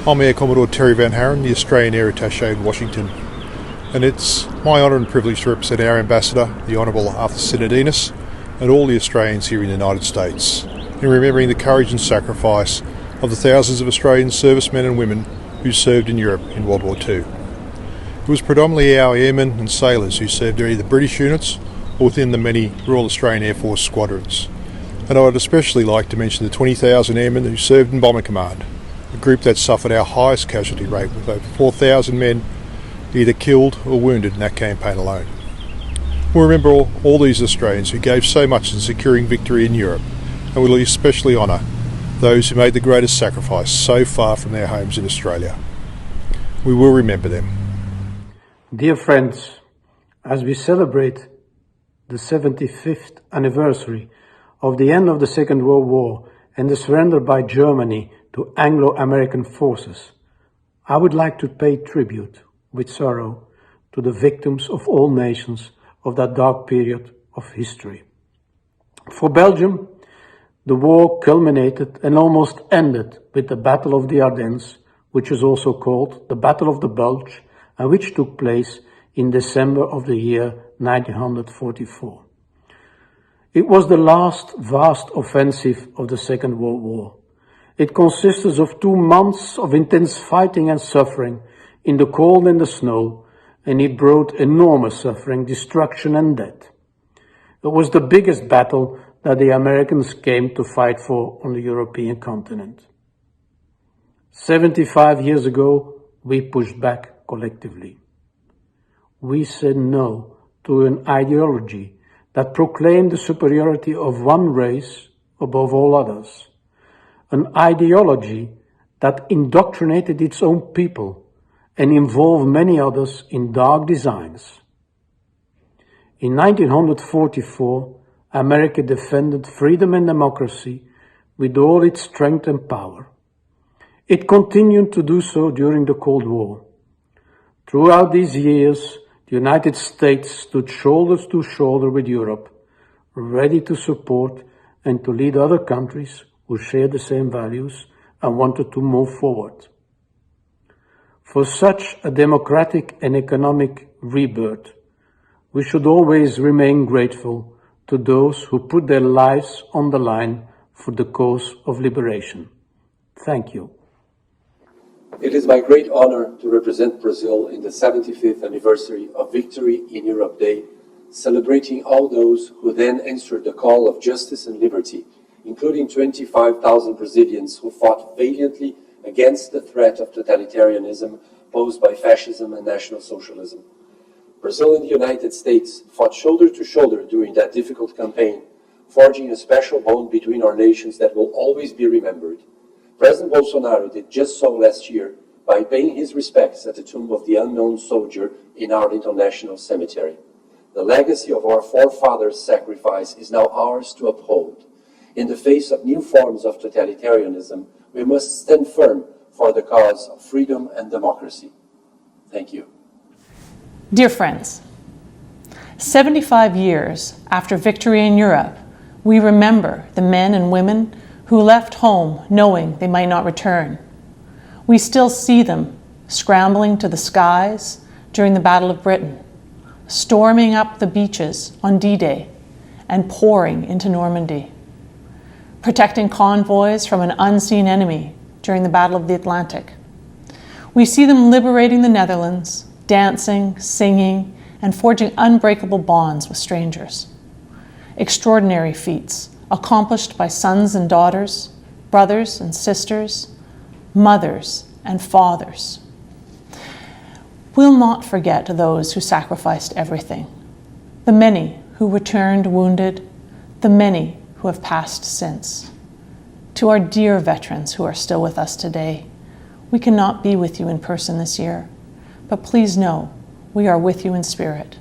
I'm Air Commodore Terry Van Haren, the Australian Air Attaché in Washington, and it's my honour and privilege to represent our Ambassador, the Honourable Arthur Sinodinos, and all the Australians here in the United States, in remembering the courage and sacrifice of the thousands of Australian servicemen and women who served in Europe in World War II. It was predominantly our airmen and sailors who served in either British units or within the many Royal Australian Air Force squadrons. And I would especially like to mention the 20,000 airmen who served in Bomber Command, a group that suffered our highest casualty rate, with over 4,000 men either killed or wounded in that campaign alone. We'll remember all these Australians who gave so much in securing victory in Europe, and we'll especially honour those who made the greatest sacrifice so far from their homes in Australia. We will remember them. Dear friends, as we celebrate the 75th anniversary of the end of the Second World War and the surrender by Germany to Anglo-American forces, I would like to pay tribute with sorrow to the victims of all nations of that dark period of history. For Belgium, the war culminated and almost ended with the Battle of the Ardennes, which is also called the Battle of the Bulge, and which took place in December of the year 1944. It was the last vast offensive of the Second World War. It consisted of 2 months of intense fighting and suffering in the cold and the snow, and it brought enormous suffering, destruction and death. It was the biggest battle that the Americans came to fight for on the European continent. 75 years ago, we pushed back collectively. We said no to an ideology that proclaimed the superiority of one race above all others. An ideology that indoctrinated its own people and involved many others in dark designs. In 1944, America defended freedom and democracy with all its strength and power. It continued to do so during the Cold War. Throughout these years, the United States stood shoulder to shoulder with Europe, ready to support and to lead other countries who shared the same values and wanted to move forward. For such a democratic and economic rebirth, we should always remain grateful to those who put their lives on the line for the cause of liberation. Thank you. It is my great honor to represent Brazil in the 75th anniversary of Victory in Europe Day, celebrating all those who then answered the call of justice and liberty, including 25,000 Brazilians who fought valiantly against the threat of totalitarianism posed by fascism and National Socialism. Brazil and the United States fought shoulder to shoulder during that difficult campaign, forging a special bond between our nations that will always be remembered. President Bolsonaro did just so last year by paying his respects at the tomb of the unknown soldier in Arlington National Cemetery. The legacy of our forefathers' sacrifice is now ours to uphold. In the face of new forms of totalitarianism, we must stand firm for the cause of freedom and democracy. Thank you. Dear friends, 75 years after victory in Europe, we remember the men and women who left home knowing they might not return. We still see them scrambling to the skies during the Battle of Britain, storming up the beaches on D-Day, and pouring into Normandy, protecting convoys from an unseen enemy during the Battle of the Atlantic. We see them liberating the Netherlands, dancing, singing, and forging unbreakable bonds with strangers. Extraordinary feats accomplished by sons and daughters, brothers and sisters, mothers and fathers. We'll not forget those who sacrificed everything, the many who returned wounded, the many who have passed since. To our dear veterans who are still with us today, we cannot be with you in person this year, but please know we are with you in spirit.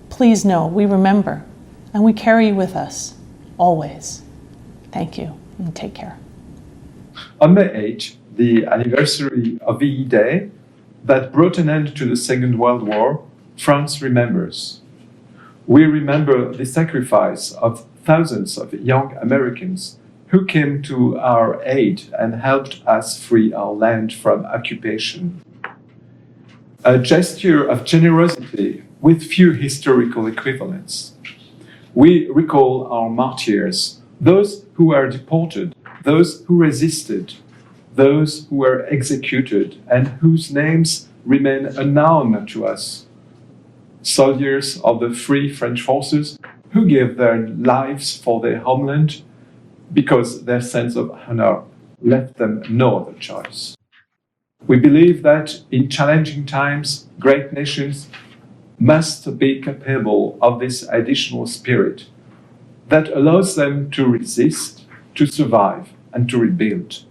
Please know we remember and we carry you with us always. Thank you and take care. On May 8th, the anniversary of VE Day that brought an end to the Second World War, France remembers. We remember the sacrifice of thousands of young Americans who came to our aid and helped us free our land from occupation. A gesture of generosity with few historical equivalents. We recall our martyrs, those who were deported, those who resisted, those who were executed and whose names remain unknown to us. Soldiers of the Free French Forces who gave their lives for their homeland because their sense of honor left them no other choice. We believe that in challenging times, great nations must be capable of this additional spirit that allows them to resist, to survive, and to rebuild.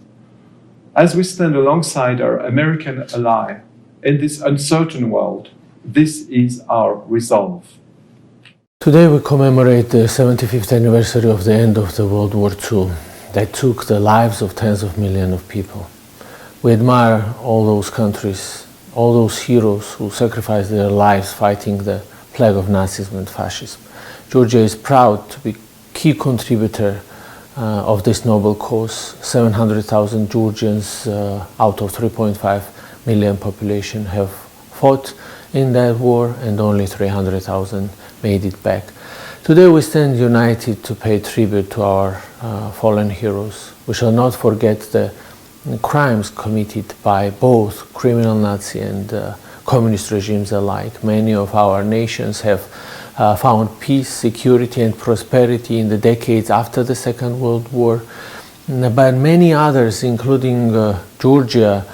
As we stand alongside our American ally in this uncertain world, this is our resolve. Today we commemorate the 75th anniversary of the end of the World War II that took the lives of tens of millions of people. We admire all those countries, all those heroes who sacrificed their lives fighting the plague of Nazism and fascism. Georgia is proud to be a key contributor of this noble cause. 700,000 Georgians out of 3.5 million population have fought in that war, and only 300,000 made it back. Today we stand united to pay tribute to our fallen heroes. We shall not forget the crimes committed by both criminal Nazi and communist regimes alike. Many of our nations have found peace, security and prosperity in the decades after the Second World War, but many others, including Georgia,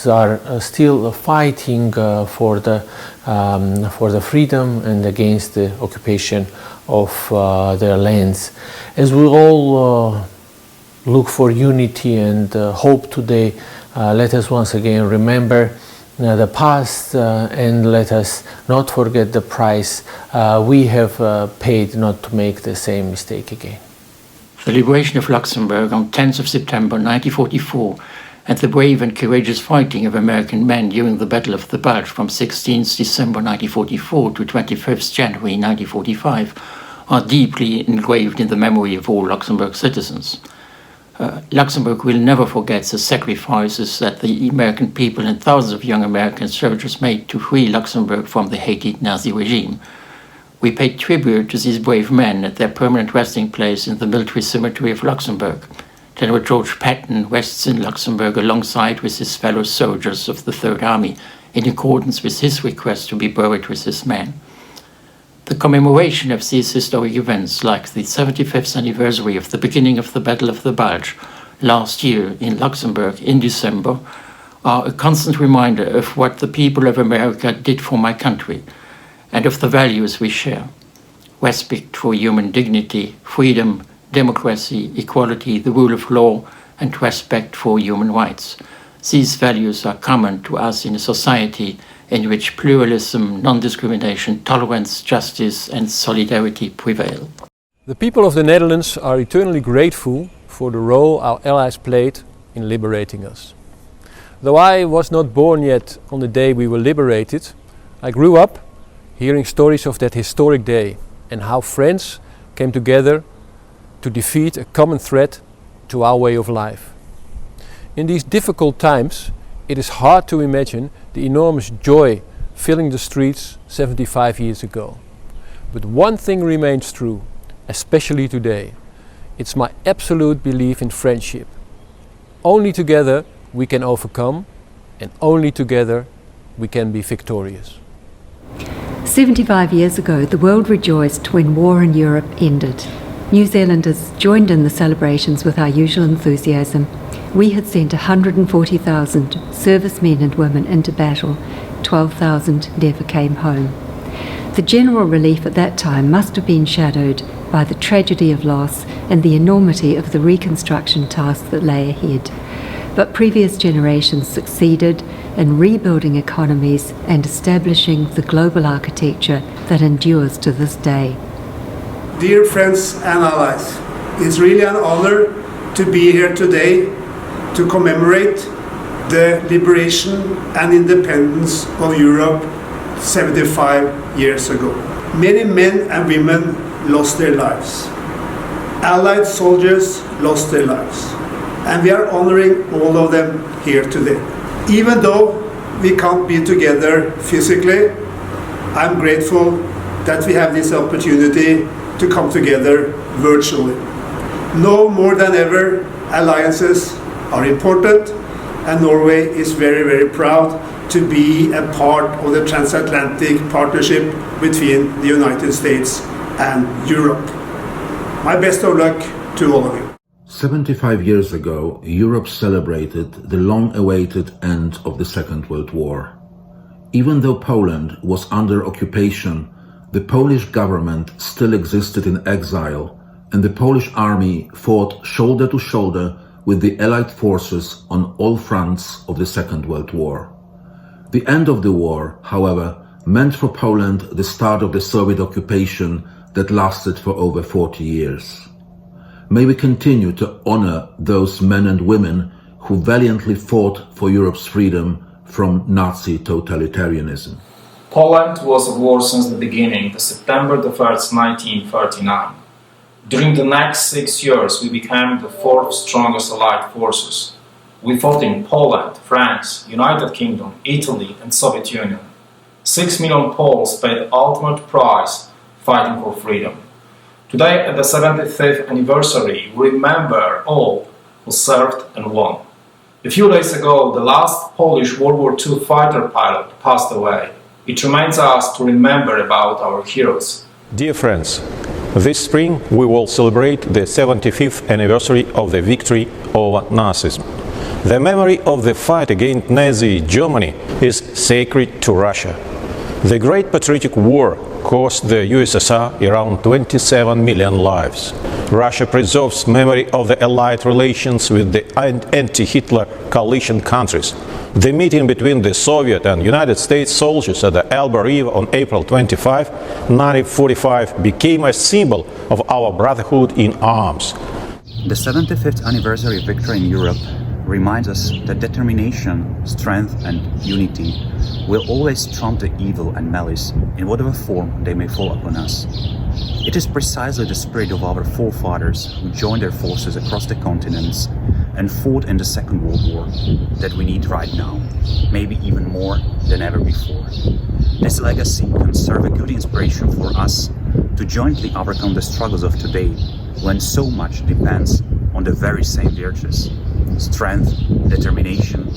are still fighting for the freedom and against the occupation of their lands. As we all look for unity and hope today, let us once again remember the past and let us not forget the price we have paid not to make the same mistake again. The liberation of Luxembourg on 10th of September 1944 and the brave and courageous fighting of American men during the Battle of the Bulge from 16th December 1944 to 25th January 1945 are deeply engraved in the memory of all Luxembourg citizens. Luxembourg will never forget the sacrifices that the American people and thousands of young American soldiers made to free Luxembourg from the hated Nazi regime. We pay tribute to these brave men at their permanent resting place in the military cemetery of Luxembourg. General George Patton rests in Luxembourg alongside with his fellow soldiers of the Third Army, in accordance with his request to be buried with his men. The commemoration of these historic events, like the 75th anniversary of the beginning of the Battle of the Bulge last year in Luxembourg in December, are a constant reminder of what the people of America did for my country and of the values we share: respect for human dignity, freedom, democracy, equality, the rule of law, and respect for human rights. These values are common to us in a society in which pluralism, non-discrimination, tolerance, justice, and solidarity prevail. The people of the Netherlands are eternally grateful for the role our allies played in liberating us. Though I was not born yet on the day we were liberated, I grew up hearing stories of that historic day and how friends came together to defeat a common threat to our way of life. In these difficult times, it is hard to imagine the enormous joy filling the streets 75 years ago. But one thing remains true, especially today. It's my absolute belief in friendship. Only together we can overcome, and only together we can be victorious. 75 years ago, the world rejoiced when war in Europe ended. New Zealanders joined in the celebrations with our usual enthusiasm. We had sent 140,000 servicemen and women into battle. 12,000 never came home. The general relief at that time must have been shadowed by the tragedy of loss and the enormity of the reconstruction task that lay ahead. But previous generations succeeded in rebuilding economies and establishing the global architecture that endures to this day. Dear friends and allies, it's really an honor to be here today to commemorate the liberation and independence of Europe 75 years ago. Many men and women lost their lives. Allied soldiers lost their lives, and we are honoring all of them here today. Even though we can't be together physically, I'm grateful that we have this opportunity to come together virtually. Now more than ever, alliances are important, and Norway is very, very proud to be a part of the transatlantic partnership between the United States and Europe. My best of luck to all of you. 75 years ago, Europe celebrated the long-awaited end of the Second World War. Even though Poland was under occupation, the Polish government still existed in exile, and the Polish army fought shoulder to shoulder with the Allied forces on all fronts of the Second World War. The end of the war, however, meant for Poland the start of the Soviet occupation that lasted for over 40 years. May we continue to honor those men and women who valiantly fought for Europe's freedom from Nazi totalitarianism. Poland was at war since the beginning, the September 1st, 1939. During the next 6 years, we became the fourth strongest Allied forces. We fought in Poland, France, United Kingdom, Italy, and Soviet Union. 6 million Poles paid the ultimate price fighting for freedom. Today, at the 75th anniversary, we remember all who served and won. A few days ago, the last Polish World War II fighter pilot passed away. It reminds us to remember about our heroes. Dear friends, this spring we will celebrate the 75th anniversary of the victory over Nazism. The memory of the fight against Nazi Germany is sacred to Russia. The Great Patriotic War cost the USSR around 27 million lives. Russia preserves memory of the Allied relations with the anti-Hitler coalition countries. The meeting between the Soviet and United States soldiers at the Elba River on April 25, 1945 became a symbol of our brotherhood in arms. The 75th anniversary of victory in Europe reminds us that determination, strength and unity will always trump the evil and malice in whatever form they may fall upon us. It is precisely the spirit of our forefathers who joined their forces across the continents and fought in the Second World War that we need right now, maybe even more than ever before. This legacy can serve a good inspiration for us to jointly overcome the struggles of today when so much depends on the very same virtues: strength, determination,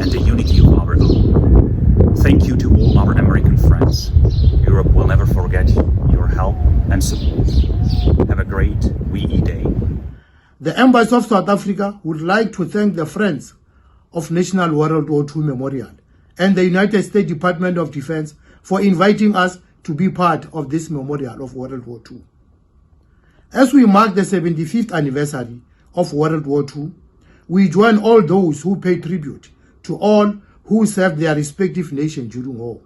and the unity of our own. Thank you to all our American friends. Europe will never forget your help and support. Have a great WWII Day. The Embassy of South Africa would like to thank the Friends of National World War II Memorial and the United States Department of Defense for inviting us to be part of this memorial of World War II. As we mark the 75th anniversary of World War II, we join all those who pay tribute to all who served their respective nations during war.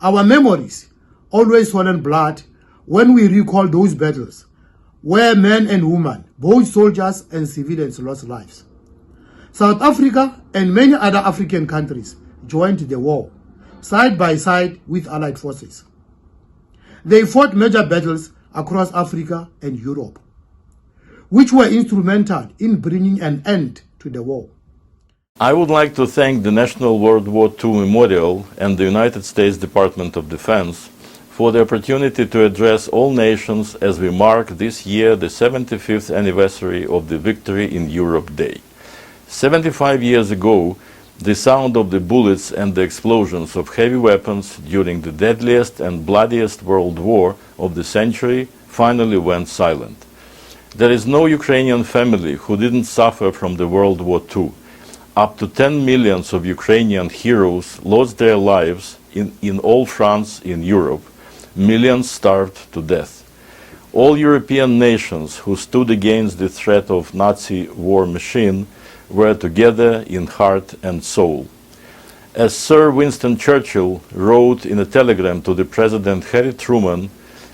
Our memories always fall in blood when we recall those battles where men and women, both soldiers and civilians, lost lives. South Africa and many other African countries joined the war, side by side with Allied forces. They fought major battles across Africa and Europe, which were instrumental in bringing an end to the war. I would like to thank the National World War II Memorial and the United States Department of Defense for the opportunity to address all nations as we mark this year the 75th anniversary of the Victory in Europe Day. 75 years ago, the sound of the bullets and the explosions of heavy weapons during the deadliest and bloodiest world war of the century finally went silent. There is no Ukrainian family who didn't suffer from the World War II. Up to 10 million of Ukrainian heroes lost their lives in all fronts in Europe. Millions starved to death. All European nations who stood against the threat of Nazi war machine were together in heart and soul. As Sir Winston Churchill wrote in a telegram to the President Harry Truman,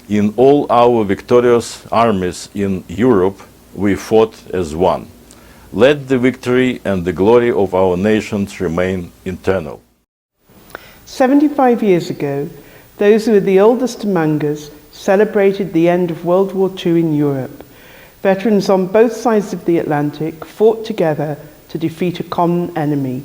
in all our victorious armies in Europe, we fought as one. Let the victory and the glory of our nations remain eternal. 75 years ago, those who were the oldest among us celebrated the end of World War II in Europe. Veterans on both sides of the Atlantic fought together to defeat a common enemy.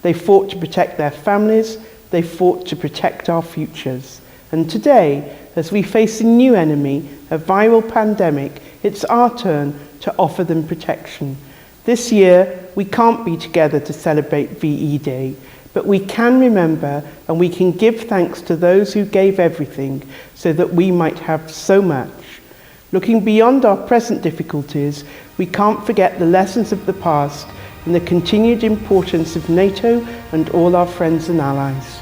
They fought to protect their families, they fought to protect our futures. And today, as we face a new enemy, a viral pandemic, it's our turn to offer them protection. This year, we can't be together to celebrate VE Day, but we can remember and we can give thanks to those who gave everything so that we might have so much. Looking beyond our present difficulties, we can't forget the lessons of the past and the continued importance of NATO and all our friends and allies.